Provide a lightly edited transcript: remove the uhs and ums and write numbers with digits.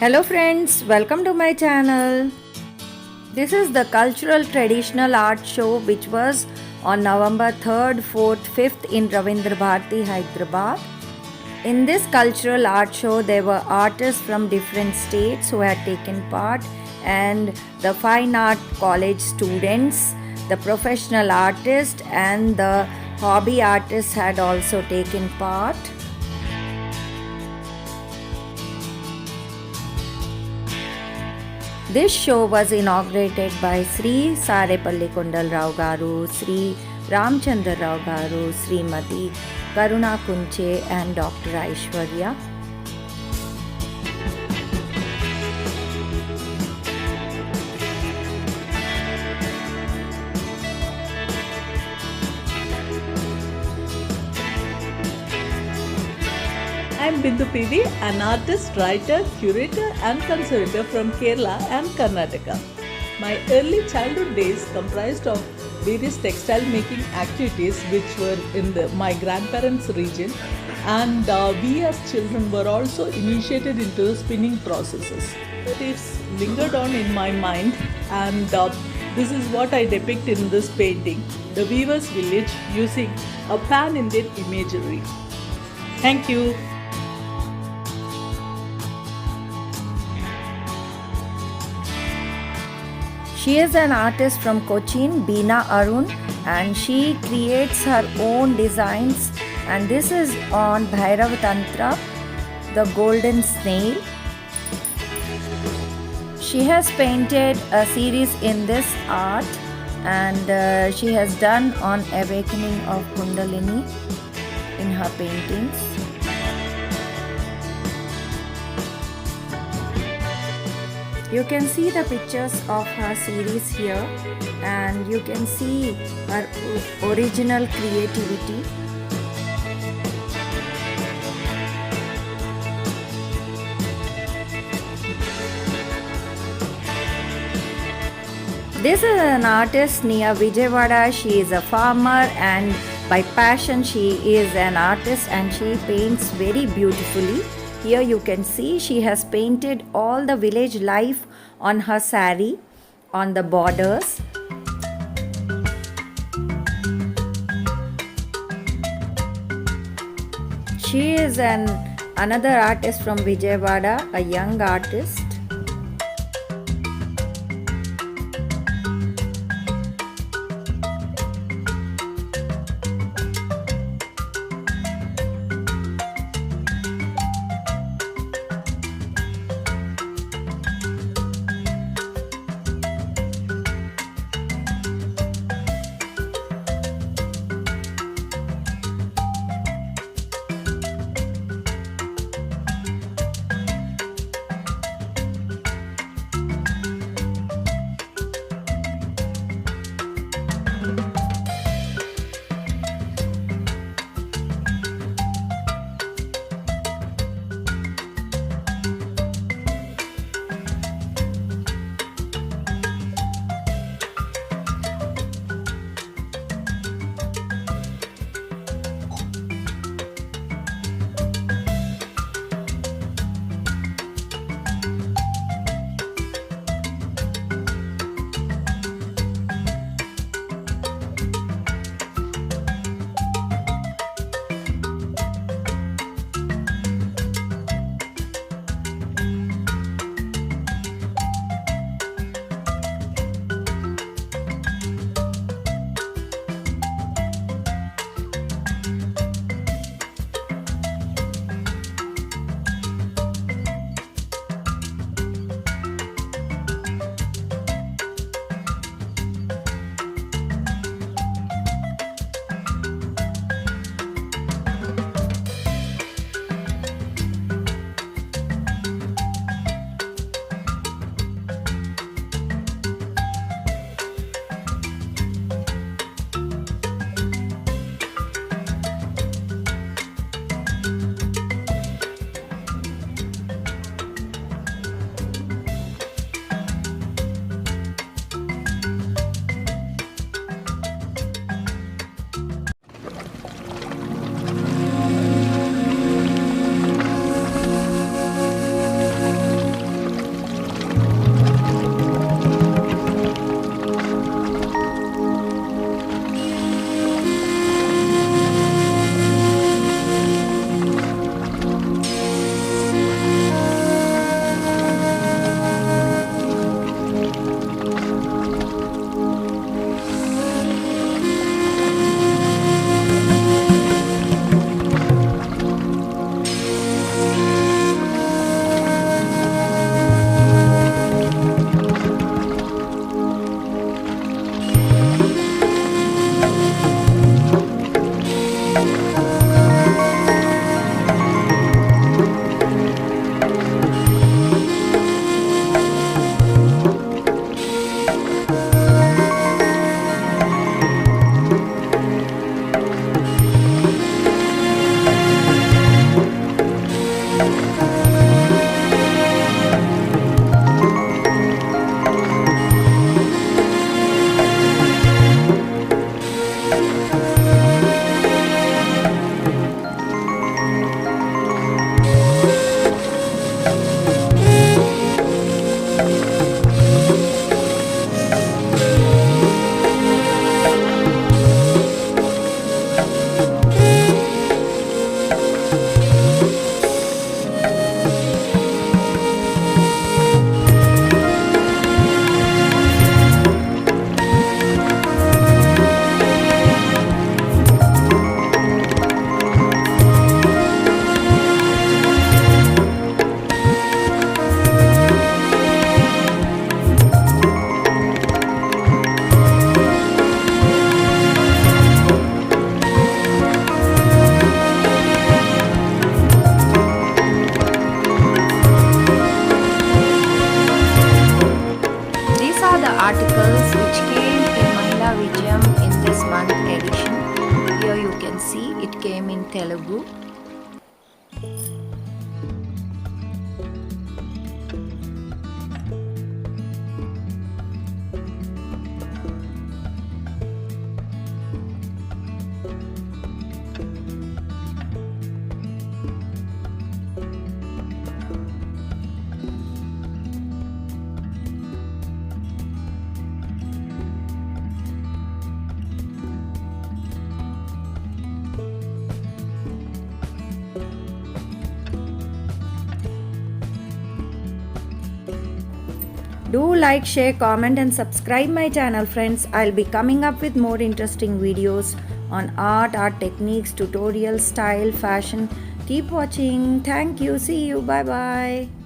Hello friends, welcome to my channel. This is the cultural traditional art show which was on November 3rd, 4th, 5th in Ravindra Bharati, Hyderabad. In this cultural art show, there were artists from different states who had taken part, and the fine art college students, the professional artists, and the hobby artists had also taken part. This show was inaugurated by Sri Sarepalli Kundal Rao Garu, Sri Ramchandra Rao Garu, Srimati Karuna Kunche and Dr. Aishwarya. I'm Bindu PV, an artist, writer, curator and conservator from Kerala and Karnataka. My early childhood days comprised of various textile making activities which were in my grandparents' region, and we as children were also initiated into spinning processes. It's lingered on in my mind, and this is what I depict in this painting, the weaver's village, using a pan-Indian imagery. Thank you. She is an artist from Cochin, Beena Arun, and she creates her own designs, and this is on Bhairav Tantra, the golden snail. She has painted a series in this art, and she has done on awakening of Kundalini in her paintings. You can see the pictures of her series here, and you can see her original creativity. This is an artist near Vijayawada. She is a farmer, and by passion she is an artist, and she paints very beautifully. Here you can see she has painted all the village life on her saree, on the borders. She is another artist from Vijayawada, a young artist. Telugu. Do like, share, comment and subscribe my channel, friends. I'll be coming up with more interesting videos on art techniques, tutorials, style, fashion. Keep watching. Thank you. See you. Bye bye.